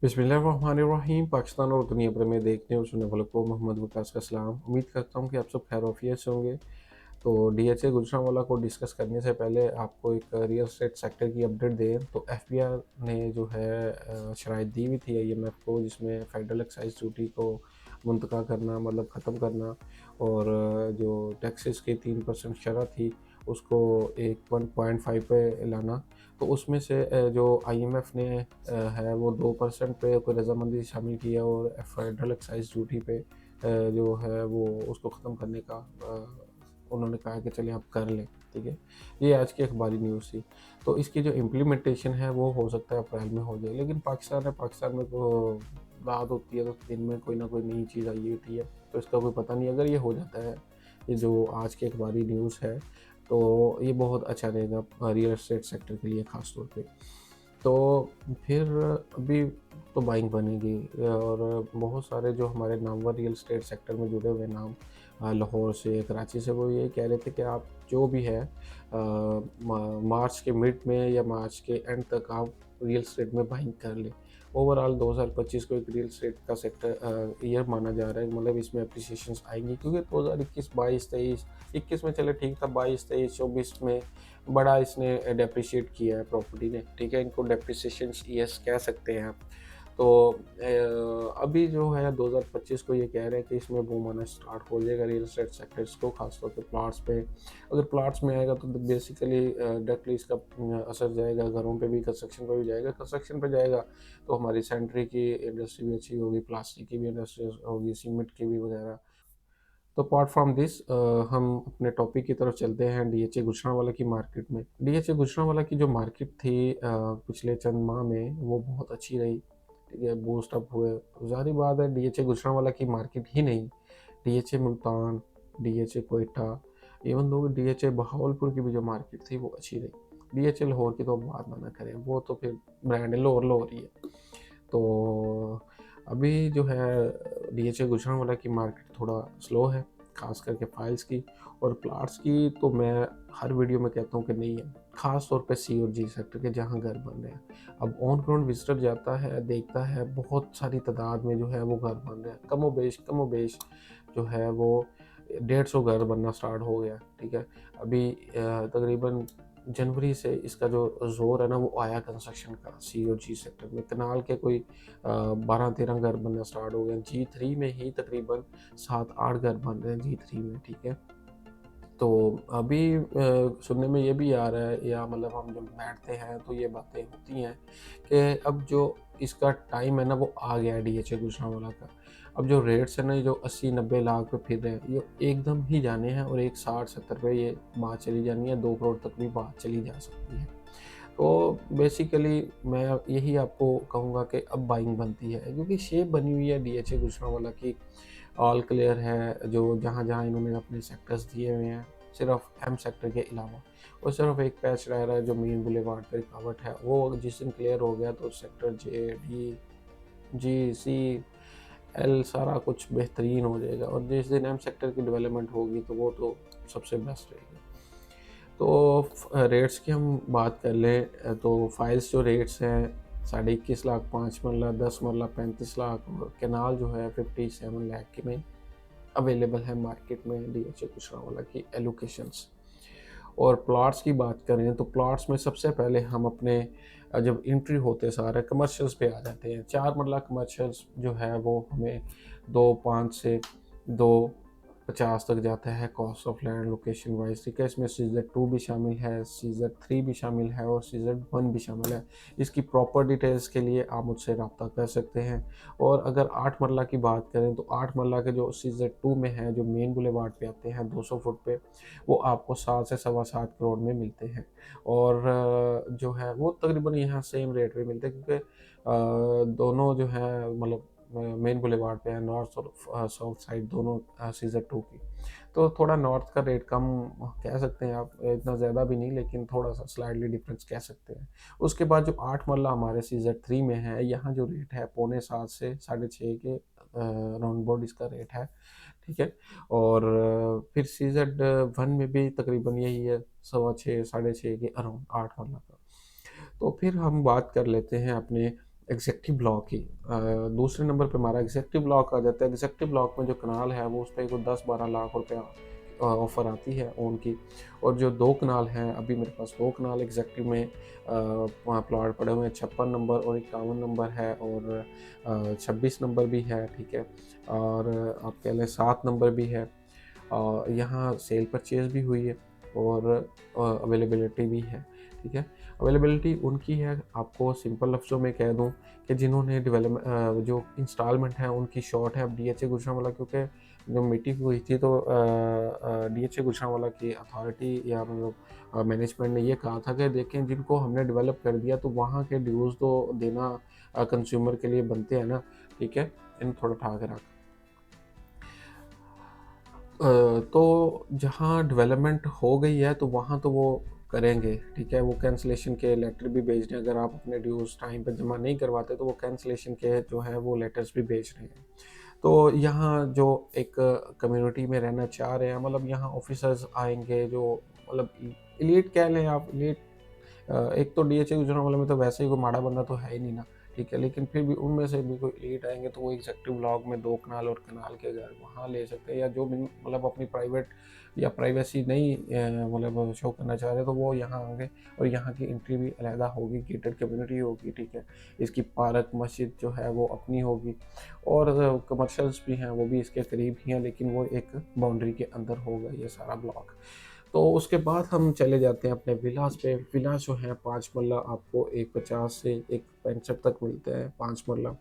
बिस्मिल्लाहिर्रहमानिर्रहीम। पाकिस्तान और दुनिया भर में देखने और सुनने वालों को मोहम्मद वकास का सलाम। उम्मीद करता हूँ कि आप सब खैर-ओ-आफ़ियत से होंगे। तो डीएचए गुजरांवाला को डिस्कस करने से पहले आपको एक रियल एस्टेट सेक्टर की अपडेट दें तो एफबीआई ने जो है शराइत दी हुई थी आईएमएफ को, जिसमें फेडरल एक्साइज ड्यूटी को मुंतका करना, मतलब ख़त्म करना, और जो टैक्सेस की 3% शरह थी उसको एक 1.5 पे लाना। तो उसमें से जो आईएमएफ ने है वो 2% पे कोई रजामंदी शामिल किया, और फेडरल एक्साइज ड्यूटी पे जो है वो उसको ख़त्म करने का उन्होंने कहा कि चलिए आप कर लें। ठीक है, ये आज की अखबारी न्यूज़ थी। तो इसकी जो इम्प्लीमेंटेशन है वो हो सकता है अप्रैल में हो जाए, लेकिन पाकिस्तान में तो रात होती है तो दिन में कोई ना कोई नई चीज़ आई होती है, तो इसका कोई पता नहीं। अगर ये हो जाता है, ये जो आज की अखबारी न्यूज़ है, तो ये बहुत अच्छा रहेगा रियल एस्टेट सेक्टर के लिए ख़ास तौर पे। तो फिर अभी तो बाइंग बनेगी, और बहुत सारे जो हमारे नामवर रियल एस्टेट सेक्टर में जुड़े हुए नाम लाहौर से, कराची से, वो ये कह रहे थे कि आप जो भी है मार्च के मिड में या मार्च के एंड तक आप रियल एस्टेट में बाइंग कर लें। ओवरऑल 2025 को एक रियल एस्टेट का सेक्टर ईयर माना जा रहा है, मतलब इसमें अप्रिसिएशंस आएंगी, क्योंकि 2021 22 23 21 में चले ठीक था, 22 23 24 में बड़ा इसने डेप्रिशिएट किया है प्रॉपर्टी ने। ठीक है, इनको डेप्रिसिएशन ईयर्स कह सकते हैं आप। तो अभी जो है 2025 को ये कह रहे हैं कि इसमें बूम आना स्टार्ट हो जाएगा रियल एस्टेट सेक्टर्स को, खासतौर पे प्लाट्स पे। अगर प्लाट्स में आएगा तो बेसिकली डायरेक्टली इसका असर जाएगा घरों पे भी, कंस्ट्रक्शन पे भी जाएगा। कंस्ट्रक्शन पे जाएगा तो हमारी सैनिटरी की इंडस्ट्री भी अच्छी होगी, प्लास्टिक की भी इंडस्ट्री होगी, सीमेंट की भी वगैरह। तो अपार्ट फ्रॉम दिस हम अपने टॉपिक की तरफ चलते हैं, डीएचए गुजरांवाला की मार्केट में। डीएचए गुजरांवाला की जो मार्केट थी पिछले चंद माह में वो बहुत अच्छी रही। ठीक है, बूस्ट अप हुए। ज़ाहिर बात है डीएचए गुजरांवाला की मार्केट ही नहीं, DHA Multan, DHA Quetta, even though DHA Bahawalpur की भी जो मार्केट थी वो अच्छी रही। डीएचए लाहौर की तो बात ना करें, वो तो फिर ब्रांड है, लाहौर लाहौर ही है। तो अभी जो है डीएचए गुजरांवाला की मार्केट थोड़ा स्लो है, खास करके फाइल्स की। और प्लाट्स की तो मैं हर वीडियो में कहता हूँ कि नहीं है, खास तौर पे सी और जी सेक्टर के जहाँ घर बन रहे हैं। अब ऑन ग्राउंड विजिटर जाता है, देखता है बहुत सारी तादाद में जो है वो घर बन रहे हैं, कमोबेश जो है वो 150 घर बनना स्टार्ट हो गया। ठीक है, अभी तकरीबन जनवरी से इसका जो ज़ोर है ना वो आया कंस्ट्रक्शन का सी और जी सेक्टर में। कनाल के कोई 12-13 घर बनना स्टार्ट हो गए। जी3 में ही तकरीबन 7-8 घर बन रहे हैं जी3 में। ठीक है, तो अभी सुनने में ये भी आ रहा है, या मतलब हम जब बैठते हैं तो ये बातें होती हैं कि अब जो इसका टाइम है ना वो आ गया है डीएचए गुजरांवाला का। अब जो रेट्स है ना, जो 80-90 लाख पे फिर रहे हैं, ये एकदम ही जाने हैं, और एक 60-70 पे ये बात चली जानी है, 2 करोड़ तक भी बात चली जा सकती है। तो बेसिकली मैं यही आपको कहूँगा कि अब बाइंग बनती है, क्योंकि शेप बनी हुई है डीएचए गुजरांवाला की, ऑल क्लियर है। जो जहाँ-जहाँ इन्होंने अपने सेक्टर्स दिए हुए हैं, सिर्फ एम सेक्टर के अलावा, और सिर्फ एक पैच रह रहा है जो मेन बुलेवार्ड पे रुकावट है, वो जिस दिन क्लियर हो गया तो सेक्टर जे, डी, जी, सी, एल सारा कुछ बेहतरीन हो जाएगा, और जिस दिन एम सेक्टर की डेवलपमेंट होगी तो वो तो सबसे बेस्ट रहेगी। तो रेट्स की हम बात कर लें तो फाइल्स जो रेट्स हैं 21.5 लाख 5 मरला, 10 मरला 35 लाख, और कैनाल जो है 57 लाख के में अवेलेबल है मार्केट में डीएचए गुजरांवाला की एलोकेशंस। और प्लॉट्स की बात करें तो प्लॉट्स में सबसे पहले हम अपने जब एंट्री होते सारे कमर्शियल्स पे आ जाते हैं। 4 मरला कमर्शियल्स जो है वो हमें 2.5 से 2.50 तक जाता है cost of land location wise. ठीक है, इसमें CZ2 भी शामिल है, CZ3 भी शामिल है, और CZ1 भी शामिल है। इसकी प्रॉपर डिटेल्स के लिए आप मुझसे रब्ता कर सकते हैं। और अगर 8 मरला की बात करें तो 8 मरला के जो CZ2 में है, जो मेन बुलेवार्ड पे आते हैं 200 फुट पे, वो आपको 7 से सवा 7 करोड़ में मिलते हैं। और जो है वो तकरीबन यहाँ सेम रेट पे मिलते हैं, क्योंकि दोनों जो है मतलब मेन बुलेवार्ड पे है, नॉर्थ और साउथ साइड दोनों CZ2 की। तो थोड़ा नॉर्थ का रेट कम कह सकते हैं आप, इतना ज़्यादा भी नहीं, लेकिन थोड़ा सा स्लाइडली डिफरेंस कह सकते हैं। उसके बाद जो 8 मरला हमारे CZ3 में है, यहाँ जो रेट है 6.25 से 6.5 के राउंड अबाउट इसका रेट है। ठीक है, और फिर CZ1 में भी तकरीबन यही है, 6.25 6.5 के अराउंड 8 वाला का। तो फिर हम बात कर लेते हैं अपने एग्जेक्टिव ब्लॉक ही दूसरे नंबर पे हमारा एग्जेक्टिव ब्लॉक आ जाता है। एग्जेक्टिव ब्लॉक में जो कनाल है वो उस पर को 10-12 लाख रुपया ऑफ़र आती है उनकी। और जो 2 कनाल हैं, अभी मेरे पास 2 कनाल एग्जेक्टिव में वहाँ प्लॉट पड़े हुए हैं, 56 नंबर और 51 नंबर है, और 26 नंबर भी है, ठीक है। और आप कह लें 7 नंबर भी है। यहाँ सेल परचेज़ भी हुई है और अवेलेबिलिटी भी है, ठीक है। अवेलेबिलिटी उनकी है, आपको सिंपल लफ्ज़ों में कह दूँ कि जिन्होंने जो इंस्टॉलमेंट है उनकी शॉर्ट है अब डीएचए गुजरांवाला, क्योंकि जब मीटिंग हुई थी तो डीएचए गुजरांवाला की अथॉरिटी या मतलब मैनेजमेंट ने ये कहा था कि देखें, जिनको हमने डेवलप कर दिया तो वहाँ के ड्यूज़ तो देना कंज्यूमर के लिए बनते हैं ना, ठीक है। इन्हें थोड़ा ठा के रख। तो जहाँ डेवलपमेंट हो गई है तो वहाँ तो वो करेंगे, ठीक है। वो कैंसलेशन के लेटर भी भेज रहे हैं, अगर आप अपने ड्यूज़ टाइम पे जमा नहीं करवाते तो वो कैंसलेशन के जो है वो लेटर्स भी भेज रहे हैं। तो यहाँ जो एक कम्युनिटी में रहना चाह रहे हैं, मतलब यहाँ ऑफिसर्स आएंगे जो मतलब इलीट कह लें आप, इलीट। एक तो डीएचए गुजरांवाला में तो वैसे ही कोई माड़ा बंदा तो है ही नहीं ना, ठीक है। लेकिन फिर भी उनमें से भी कोई एलीट आएंगे तो वो एग्जेक्टिव ब्लॉक में 2 कनाल और कनाल के घर वहाँ ले सकते हैं, या जो भी मतलब अपनी प्राइवेट या प्राइवेसी नहीं मतलब शो करना चाह रहे तो वो यहाँ आएंगे। और यहाँ की एंट्री भी अलहदा होगी, गेटेड कम्युनिटी होगी, ठीक है। इसकी पार्क मस्जिद जो है वो अपनी होगी, और कमर्शल्स भी हैं वो भी इसके करीब ही हैं, लेकिन वो एक बाउंड्री के अंदर होगा ये सारा ब्लॉक। तो उसके बाद हम चले जाते हैं अपने विलास पे। विलास जो है 5 मरला, आपको एक 50 से एक 65 तक मिलते हैं 5 मरला,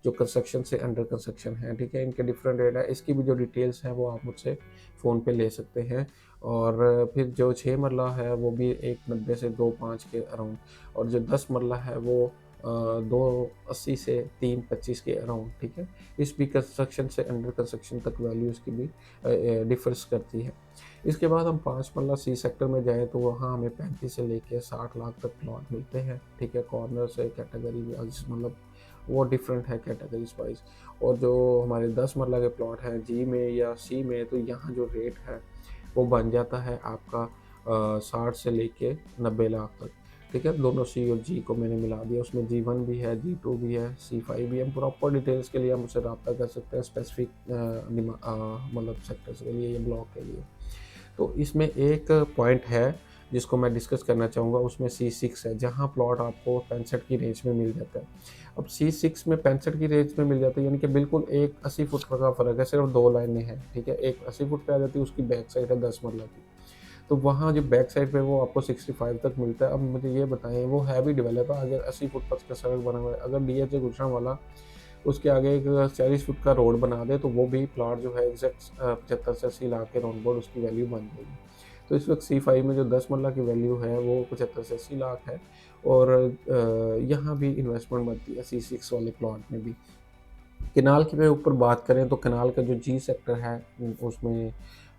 जो कंस्ट्रक्शन से अंडर कंस्ट्रक्शन है, ठीक है। इनके डिफरेंट रेट है, इसकी भी जो डिटेल्स हैं वो आप मुझसे फ़ोन पे ले सकते हैं। और फिर जो 6 मरला है वो भी 190 से 2.5 के अराउंड, और जो 10 मरला है वो 280 से 325 के अराउंड, ठीक है। इस भी कंस्ट्रक्शन से अंडर कंस्ट्रक्शन तक वैल्यू इसकी भी डिफर्स करती है। इसके बाद हम 5 मरला सी सेक्टर में जाएँ तो वहाँ हमें 35 से लेके 60 लाख तक प्लॉट मिलते हैं, ठीक है। कॉर्नर से कैटेगरी वाइज मतलब वो डिफरेंट है कैटेगरीज वाइज। और जो हमारे 10 मरला के प्लॉट हैं जी में या सी में, तो यहाँ जो रेट है वो बन जाता है आपका 60 से लेके 90 लाख तक, ठीक है। दोनों सी और जी को मैंने मिला दिया, उसमें G1 भी है, G2 भी है, C5 भी है। प्रॉपर डिटेल्स के लिए हम मुझसे रब्ता कर सकते हैं स्पेसिफिक मतलब सेक्टर्स के लिए या ब्लॉक के लिए। तो इसमें एक पॉइंट है जिसको मैं डिस्कस करना चाहूँगा, उसमें C6 है, जहाँ प्लॉट आपको 65 की रेंज में मिल जाता है। अब C6 में 65 की रेंज में मिल जाता है, यानी कि बिल्कुल एक 80 फुट का फ़र्क है, सिर्फ 2 लाइनें हैं, ठीक है। एक 80 फुट पे आ जाती है, उसकी बैक साइड है 10 मरला की। तो वहाँ जो बैक साइड पे वो आपको 65 तक मिलता है। अब मुझे ये बताएँ, वो है भी डेवलप है, अगर 80 फुट तक का सड़क बना हुआ है, अगर डीएचए गुजरांवाला उसके आगे एक 40 फुट का रोड बना दे तो वो भी प्लॉट जो है एग्जैक्ट 75 से 80 लाख के राउंड अबाउट उसकी वैल्यू बन जाएगी। तो इस वक्त C5 में जो 10 मरला की वैल्यू है वो 75 से 80 लाख है। और यहाँ भी इन्वेस्टमेंट बनती है C6 वाले प्लॉट में भी। कनाल की मैं ऊपर बात करें तो कनाल का जो जी सेक्टर है उसमें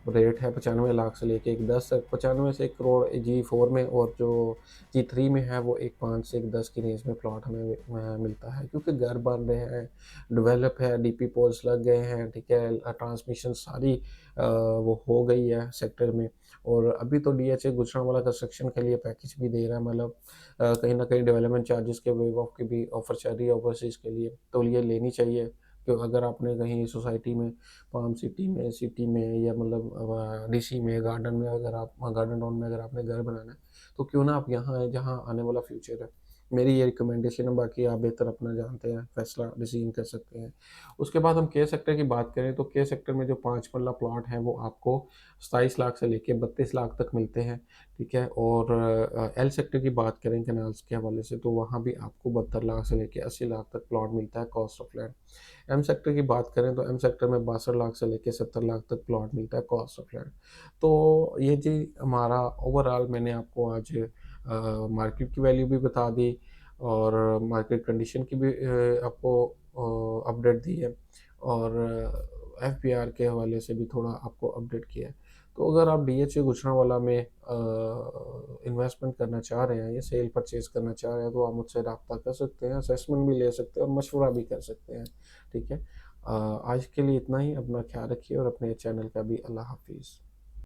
रेट है 95 लाख से लेके एक 10 तक, 95 से 1 करोड़ G4 में, और जो G3 में है वो एक 5 से एक 10 की रेंज में प्लॉट हमें मिलता है, क्योंकि घर बन रहे हैं, डेवलप है, डीपी पोल्स लग गए हैं, ठीक है। ट्रांसमिशन सारी वो हो गई है सेक्टर में। और अभी तो डीएचए गुजरांवाला कंस्ट्रक्शन के लिए पैकेज भी दे रहा है, मतलब कहीं ना कहीं डेवलपमेंट चार्जेस के वेव ऑफ की भी ऑफर चल रही है ओवरसीज़ के लिए, तो ये लेनी चाहिए। क्यों, अगर आपने कहीं सोसाइटी में, पाम सिटी में या मतलब डीसी में, गार्डन में, अगर आप गार्डन टाउन में अगर आपने घर बनाना है तो क्यों ना आप यहाँ आए जहाँ आने वाला फ्यूचर है। मेरी ये रिकमेंडेशन है, बाकी आप बेहतर अपना जानते हैं, फैसला डिसीजन कर सकते हैं। उसके बाद हम के सेक्टर की बात करें तो के सेक्टर में जो 5 मरला प्लॉट है वो आपको 27 लाख से लेके 32 लाख तक मिलते हैं, ठीक है। और एल सेक्टर की बात करें कैनाल्स के हवाले से तो वहाँ भी आपको 72 लाख से लेके 80 लाख तक प्लॉट मिलता है cost of land. M sector की बात करें तो एम सेक्टर में 62 लाख से लेके 70 लाख तक प्लॉट मिलता है कॉस्ट ऑफ लैंड। तो ये जी हमारा ओवरऑल, मैंने आपको आज मार्केट की वैल्यू भी बता दी और मार्केट कंडीशन की भी आपको अपडेट दी है, और एफपीआर के हवाले से भी थोड़ा आपको अपडेट किया है। तो अगर आप डीएचए गुजरांवाला में इन्वेस्टमेंट करना चाह रहे हैं या सेल परचेज़ करना चाह रहे हैं तो आप मुझसे रब्ता कर सकते हैं, असेसमेंट भी ले सकते हैं और मशवरा भी कर सकते हैं, ठीक है। आज के लिए इतना ही, अपना ख्याल रखिए और अपने चैनल का भी। अल्लाह हाफिज़।